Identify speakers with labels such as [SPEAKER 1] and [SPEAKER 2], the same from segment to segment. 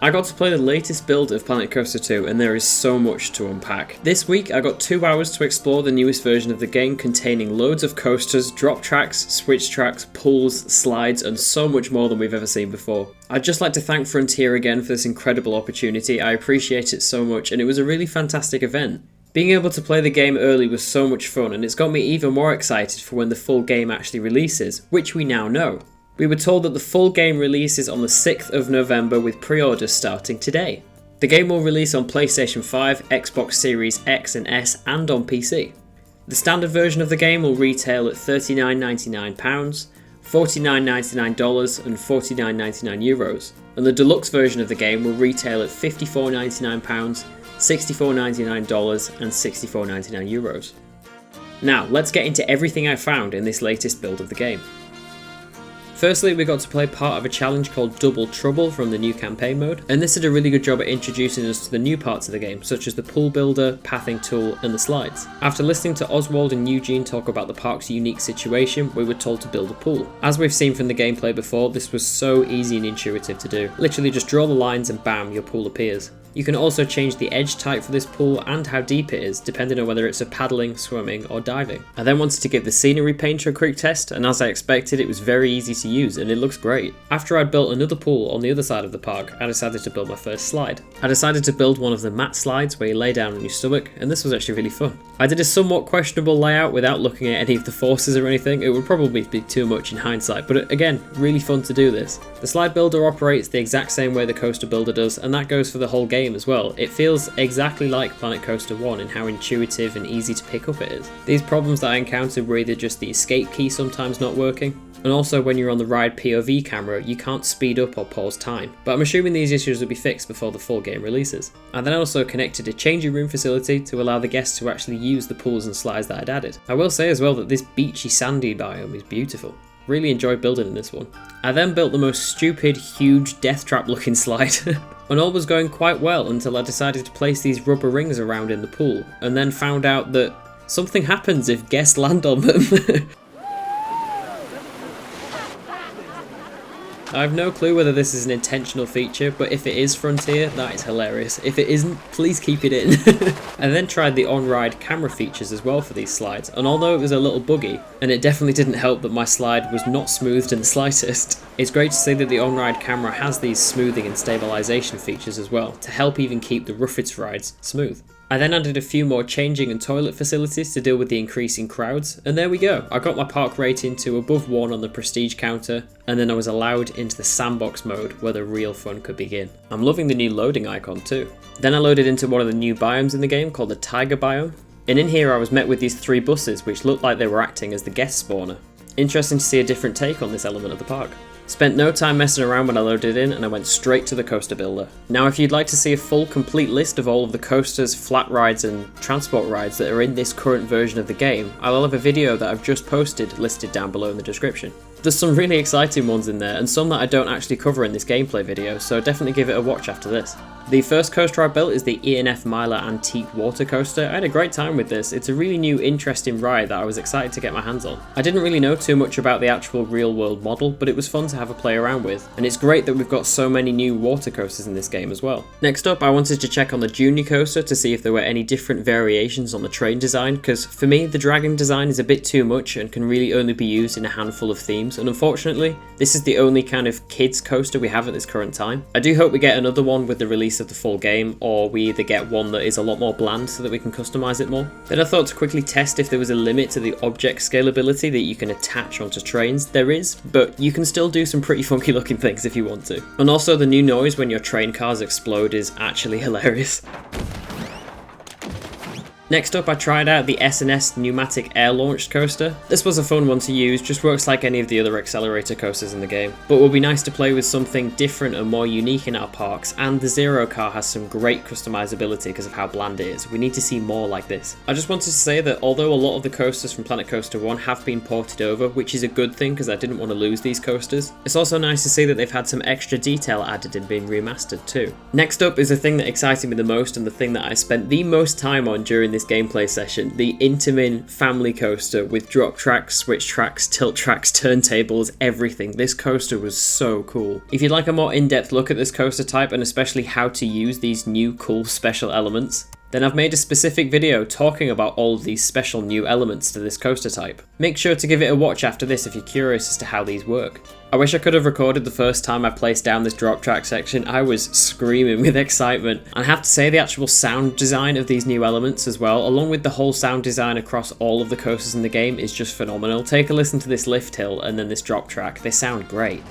[SPEAKER 1] I got to play the latest build of Planet Coaster 2 and there is so much to unpack. This week I got 2 hours to explore the newest version of the game containing loads of coasters, drop tracks, switch tracks, pulls, slides and so much more than we've ever seen before. I'd just like to thank Frontier again for this incredible opportunity. I appreciate it so much and it was a really fantastic event. Being able to play the game early was so much fun and it's got me even more excited for when the full game actually releases, which we now know. We were told that the full game releases on the 6th of November with pre-orders starting today. The game will release on PlayStation 5, Xbox Series X and S and on PC. The standard version of the game will retail at £39.99, $49.99 and €49.99, and the deluxe version of the game will retail at £54.99, $64.99 and €64.99. Now, let's get into everything I found in this latest build of the game. Firstly, we got to play part of a challenge called Double Trouble from the new campaign mode, and this did a really good job at introducing us to the new parts of the game, such as the pool builder, pathing tool, and the slides. After listening to Oswald and Eugene talk about the park's unique situation, we were told to build a pool. As we've seen from the gameplay before, this was so easy and intuitive to do. Literally just draw the lines and bam, your pool appears. You can also change the edge type for this pool and how deep it is, depending on whether it's a paddling, swimming or diving. I then wanted to give the scenery painter a quick test, and as I expected, it was very easy to use and it looks great. After I'd built another pool on the other side of the park, I decided to build my first slide. I decided to build one of the mat slides where you lay down on your stomach, and this was actually really fun. I did a somewhat questionable layout without looking at any of the forces or anything. It would probably be too much in hindsight, but again, really fun to do this. The slide builder operates the exact same way the coaster builder does, and that goes for the whole game as well. It feels exactly like Planet Coaster 1 in how intuitive and easy to pick up it is. These problems that I encountered were either just the escape key sometimes not working, and also when you're on the ride POV camera you can't speed up or pause time, but I'm assuming these issues will be fixed before the full game releases. I then also connected a changing room facility to allow the guests to actually use the pools and slides that I'd added. I will say as well that this beachy sandy biome is beautiful. Really enjoyed building in this one. I then built the most stupid, huge death trap looking slide. And all was going quite well until I decided to place these rubber rings around in the pool, and then found out that something happens if guests land on them. I have no clue whether this is an intentional feature, but if it is Frontier, that is hilarious. If it isn't, please keep it in. I then tried the on-ride camera features as well for these slides, and although it was a little buggy, and it definitely didn't help that my slide was not smoothed in the slightest, it's great to see that the on-ride camera has these smoothing and stabilisation features as well, to help even keep the roughest rides smooth. I then added a few more changing and toilet facilities to deal with the increasing crowds, and there we go. I got my park rating to above 1 on the prestige counter, and then I was allowed into the sandbox mode where the real fun could begin. I'm loving the new loading icon too. Then I loaded into one of the new biomes in the game called the Tiger biome, and in here I was met with these 3 buses which looked like they were acting as the guest spawner. Interesting to see a different take on this element of the park. Spent no time messing around when I loaded in and I went straight to the coaster builder. Now if you'd like to see a full complete list of all of the coasters, flat rides and transport rides that are in this current version of the game, I'll have a video that I've just posted listed down below in the description. There's some really exciting ones in there and some that I don't actually cover in this gameplay video, so definitely give it a watch after this. The first coaster I built is the E&F Miler Antique Water Coaster. I had a great time with this. It's a really new, interesting ride that I was excited to get my hands on. I didn't really know too much about the actual real-world model, but it was fun to have a play around with, and it's great that we've got so many new water coasters in this game as well. Next up, I wanted to check on the Junior Coaster to see if there were any different variations on the train design, because for me, the dragon design is a bit too much and can really only be used in a handful of themes, and unfortunately, this is the only kind of kids coaster we have at this current time. I do hope we get another one with the release of the full game, or we either get one that is a lot more bland so that we can customize it more. Then I thought to quickly test if there was a limit to the object scalability that you can attach onto trains. There is, but you can still do some pretty funky looking things if you want to. And also the new noise when your train cars explode is actually hilarious. Next up, I tried out the S&S Pneumatic Air Launched Coaster. This was a fun one to use, just works like any of the other accelerator coasters in the game, but will be nice to play with something different and more unique in our parks, and the Zero car has some great customizability because of how bland it is. We need to see more like this. I just wanted to say that although a lot of the coasters from Planet Coaster 1 have been ported over, which is a good thing because I didn't want to lose these coasters, it's also nice to see that they've had some extra detail added and been remastered too. Next up is the thing that excited me the most and the thing that I spent the most time on during this this gameplay session, the Intamin family coaster with drop tracks, switch tracks, tilt tracks, turntables, everything. This coaster was so cool. If you'd like a more in-depth look at this coaster type and especially how to use these new cool special elements, then I've made a specific video talking about all of these special new elements to this coaster type. Make sure to give it a watch after this if you're curious as to how these work. I wish I could have recorded the first time I placed down this drop track section. I was screaming with excitement. And I have to say the actual sound design of these new elements as well, along with the whole sound design across all of the coasters in the game, is just phenomenal. Take a listen to this lift hill and then this drop track. They sound great.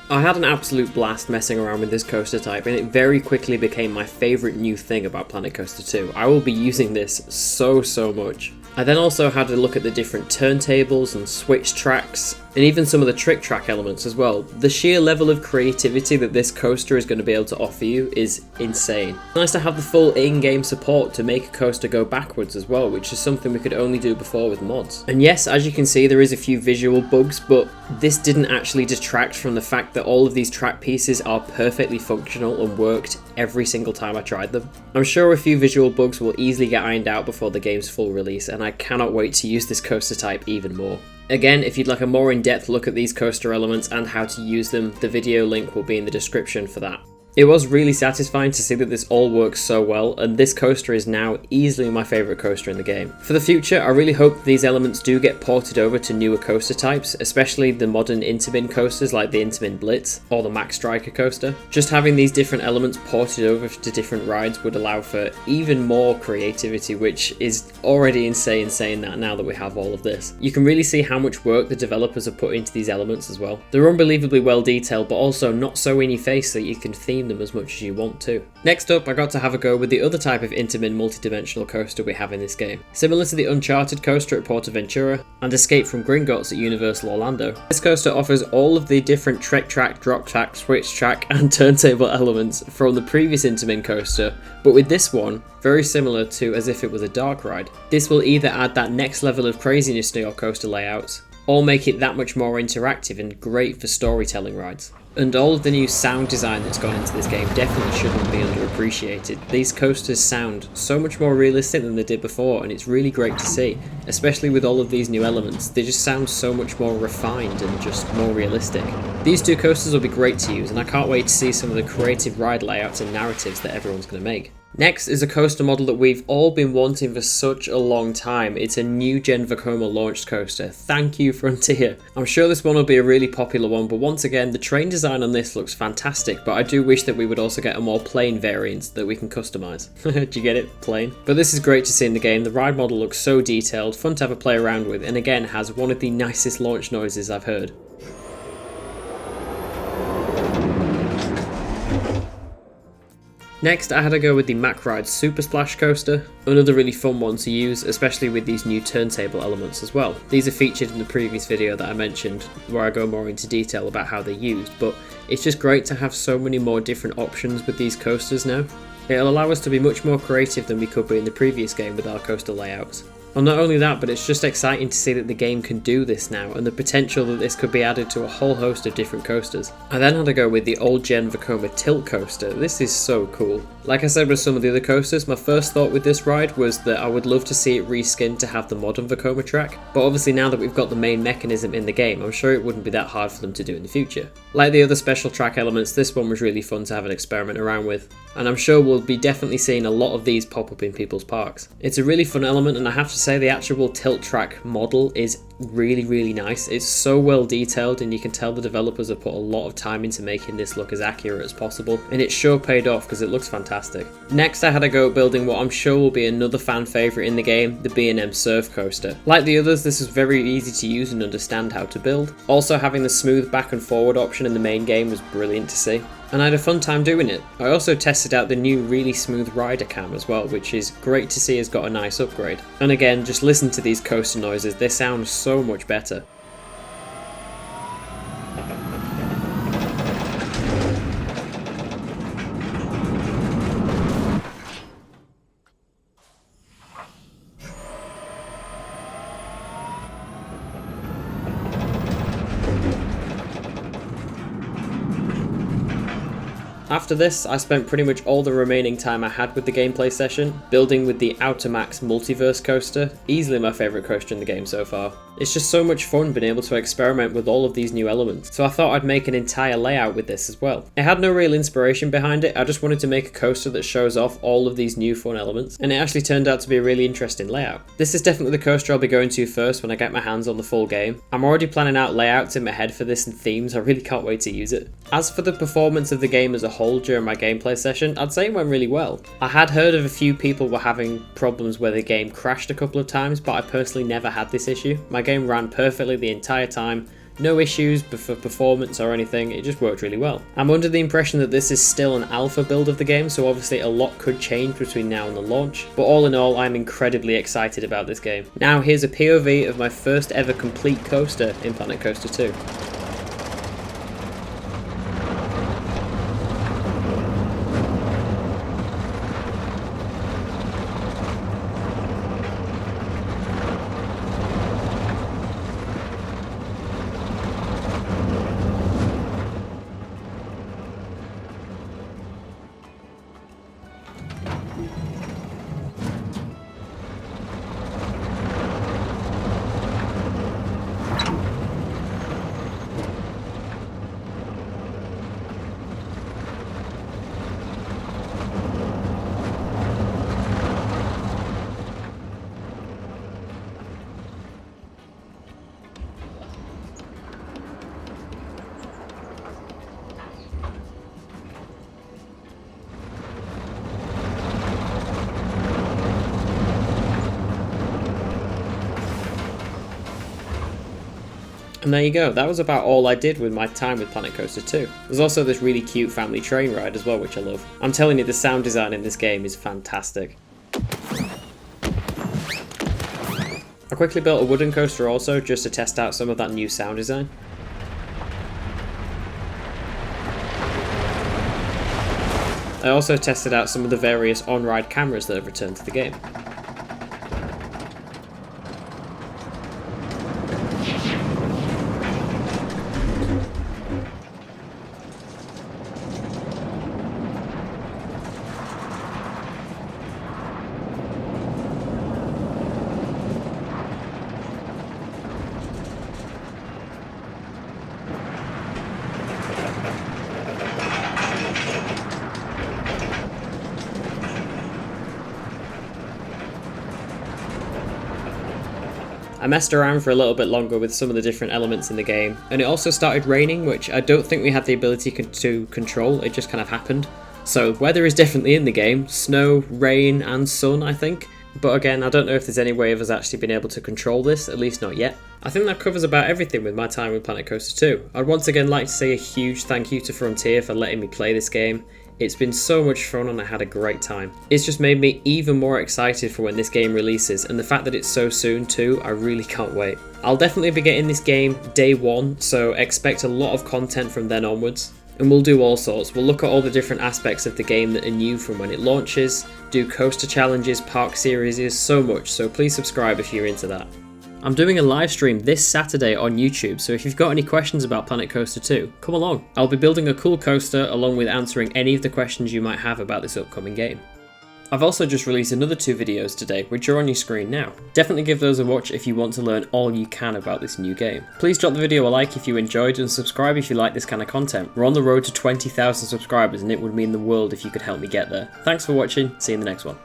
[SPEAKER 1] I had an absolute blast messing around with this coaster type, and it very quickly became my favourite new thing about Planet Coaster 2. I will be using this so much. I then also had a look at the different turntables and switch tracks, and even some of the trick track elements as well. The sheer level of creativity that this coaster is going to be able to offer you is insane. It's nice to have the full in-game support to make a coaster go backwards as well, which is something we could only do before with mods. And yes, as you can see, there is a few visual bugs, but this didn't actually detract from the fact that all of these track pieces are perfectly functional and worked every single time I tried them. I'm sure a few visual bugs will easily get ironed out before the game's full release, and I cannot wait to use this coaster type even more. Again, if you'd like a more in-depth look at these coaster elements and how to use them, the video link will be in the description for that. It was really satisfying to see that this all works so well, and this coaster is now easily my favourite coaster in the game. For the future, I really hope these elements do get ported over to newer coaster types, especially the modern Intamin coasters like the Intamin Blitz or the Max Striker coaster. Just having these different elements ported over to different rides would allow for even more creativity, which is already insane saying that now that we have all of this. You can really see how much work the developers have put into these elements as well. They're unbelievably well detailed, but also not so in your face that you can theme them as much as you want to. Next up, I got to have a go with the other type of Intamin multi-dimensional coaster we have in this game. Similar to the Uncharted coaster at Portaventura and Escape from Gringotts at Universal Orlando, this coaster offers all of the different trick track, drop track, switch track and turntable elements from the previous Intamin coaster, but with this one, very similar to as if it was a dark ride. This will either add that next level of craziness to your coaster layouts, or make it that much more interactive and great for storytelling rides. And all of the new sound design that's gone into this game definitely shouldn't be underappreciated. These coasters sound so much more realistic than they did before, and it's really great to see, especially with all of these new elements. They just sound so much more refined and just more realistic. These two coasters will be great to use, and I can't wait to see some of the creative ride layouts and narratives that everyone's going to make. Next is a coaster model that we've all been wanting for such a long time. It's a new gen Vekoma launched coaster. Thank you, Frontier. I'm sure this one will be a really popular one, but once again, the train design on this looks fantastic, but I do wish that we would also get a more plain variant that we can customize. Do you get it? Plain? But this is great to see in the game. The ride model looks so detailed, fun to have a play around with, and again has one of the nicest launch noises I've heard. Next, I had to go with the Macride Super Splash coaster, another really fun one to use, especially with these new turntable elements as well. These are featured in the previous video that I mentioned, where I go more into detail about how they're used, but it's just great to have so many more different options with these coasters now. It'll allow us to be much more creative than we could be in the previous game with our coaster layouts. Well, not only that, but it's just exciting to see that the game can do this now, and the potential that this could be added to a whole host of different coasters. I then had to go with the old gen Vekoma Tilt coaster. This is so cool. Like I said with some of the other coasters, my first thought with this ride was that I would love to see it reskinned to have the modern Vekoma track, but obviously now that we've got the main mechanism in the game, I'm sure it wouldn't be that hard for them to do in the future. Like the other special track elements, this one was really fun to have an experiment around with, and I'm sure we'll be definitely seeing a lot of these pop up in people's parks. It's a really fun element, and I have to say the actual tilt track model is really nice. It's so well detailed, and you can tell the developers have put a lot of time into making this look as accurate as possible, and it sure paid off because it looks fantastic. Next, I had a go at building what I'm sure will be another fan favourite in the game, the B&M Surf Coaster. Like the others, this is very easy to use and understand how to build. Also, having the smooth back and forward option in the main game was brilliant to see, and I had a fun time doing it. I also tested out the new really smooth rider cam as well, which is great to see has got a nice upgrade. And again, just listen to these coaster noises, they sound so much better. After this, I spent pretty much all the remaining time I had with the gameplay session building with the Outermax Multiverse coaster, easily my favourite coaster in the game so far. It's just so much fun being able to experiment with all of these new elements, so I thought I'd make an entire layout with this as well. It had no real inspiration behind it, I just wanted to make a coaster that shows off all of these new fun elements, and it actually turned out to be a really interesting layout. This is definitely the coaster I'll be going to first when I get my hands on the full game. I'm already planning out layouts in my head for this and themes, I really can't wait to use it. As for the performance of the game as a whole during my gameplay session, I'd say it went really well. I had heard of a few people were having problems where the game crashed a couple of times, but I personally never had this issue. My game ran perfectly the entire time, no issues for performance or anything, it just worked really well. I'm under the impression that this is still an alpha build of the game, so obviously a lot could change between now and the launch, but all in all I'm incredibly excited about this game. Now here's a POV of my first ever complete coaster in Planet Coaster 2. And there you go, that was about all I did with my time with Planet Coaster 2. There's also this really cute family train ride as well, which I love. I'm telling you, the sound design in this game is fantastic. I quickly built a wooden coaster also, just to test out some of that new sound design. I also tested out some of the various on-ride cameras that have returned to the game. I messed around for a little bit longer with some of the different elements in the game, and it also started raining, which I don't think we had the ability to control, it just kind of happened. So weather is definitely in the game, snow, rain and sun I think, but again I don't know if there's any way of us actually being able to control this, at least not yet. I think that covers about everything with my time with Planet Coaster 2. I'd once again like to say a huge thank you to Frontier for letting me play this game. It's been so much fun and I had a great time. It's just made me even more excited for when this game releases, and the fact that it's so soon too, I really can't wait. I'll definitely be getting this game day one, so expect a lot of content from then onwards. And we'll do all sorts. We'll look at all the different aspects of the game that are new from when it launches, do coaster challenges, park series, so much, so please subscribe if you're into that. I'm doing a live stream this Saturday on YouTube, so if you've got any questions about Planet Coaster 2, come along. I'll be building a cool coaster along with answering any of the questions you might have about this upcoming game. I've also just released another 2 videos today, which are on your screen now. Definitely give those a watch if you want to learn all you can about this new game. Please drop the video a like if you enjoyed and subscribe if you like this kind of content. We're on the road to 20,000 subscribers and it would mean the world if you could help me get there. Thanks for watching, see you in the next one.